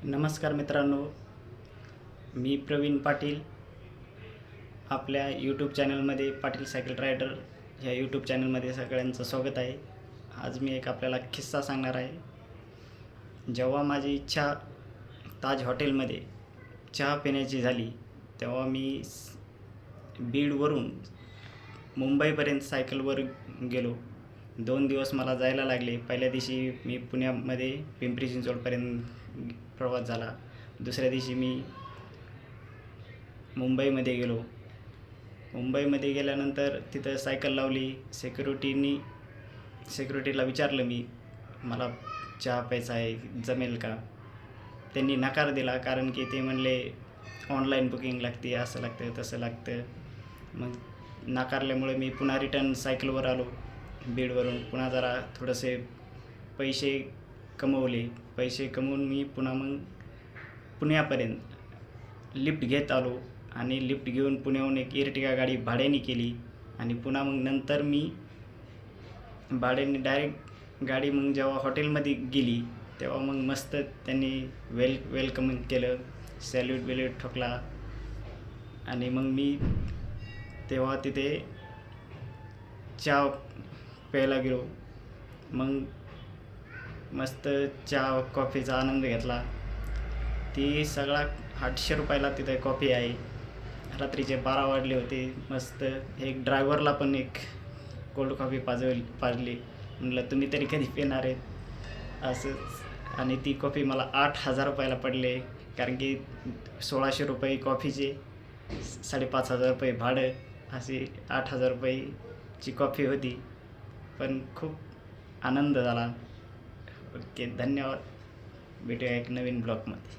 नमस्कार मित्रांनो, मी प्रवीण पाटील. आपल्या यूट्यूब चॅनलमध्ये पाटील सायकल रायडर ह्या यूट्यूब चॅनलमध्ये सगळ्यांचं स्वागत आहे. आज मी एक आपल्याला किस्सा सांगणार आहे. जेव्हा माझी इच्छा ताज हॉटेलमध्ये चहा पिण्याची झाली, तेव्हा मी बीडवरून मुंबईपर्यंत सायकलवर गेलो. 2 दिवस मला जायला लागले. पहिल्या दिवशी मी पुण्यामध्ये पिंपरी चिंचवडपर्यंत प्रवास झाला. दुसऱ्या दिवशी मी मुंबईमध्ये गेलो. मुंबईमध्ये गेल्यानंतर तिथं सायकल लावली. सिक्युरिटीला विचारलं मी, मला चहा प्यायचा आहे, जमेल का? त्यांनी नकार दिला, कारण की ते म्हणले ऑनलाईन बुकिंग लागते, असं लागतं तसं लागतं. मग नाकारल्यामुळे मी पुन्हा रिटर्न सायकलवर आलो. बीडवरून पुन्हा जरा थोडेसे पैसे कमवले. पैसे कमवून मी पुन्हा मग पुण्यापर्यंत लिफ्ट घेत आलो आणि लिफ्ट घेऊन पुण्याहून एक इर्टिगा गाडी भाड्याने केली. आणि पुन्हा मग नंतर मी भाड्याने डायरेक्ट गाडी मग जेव्हा हॉटेलमध्ये गेली, तेव्हा मग मस्त त्यांनी वेलकम केलं, सॅल्यूट ठोकला. आणि मग मी तेव्हा तिथे चहा प्यायला गेलो. मग मस्त चहा कॉफीचा आनंद घेतला. ती सगळा 800 रुपयाला तिथे कॉफी आहे. रात्रीचे 12 वाजले होते. मस्त एक ड्रायव्हरला पण एक कोल्ड कॉफी पाजली. म्हटलं तुम्ही तरी कधी पिणार आहेत असंच. आणि ती कॉफी मला 8,000 रुपयाला पडले, कारण की 1,600 रुपये कॉफीचे, 5,500 रुपये भाडं, असे 8,000 रुपयेची कॉफी होती. पण खूप आनंद झाला. ओके, धन्यवाद. भेटूया एक नवीन ब्लॉगमध्ये.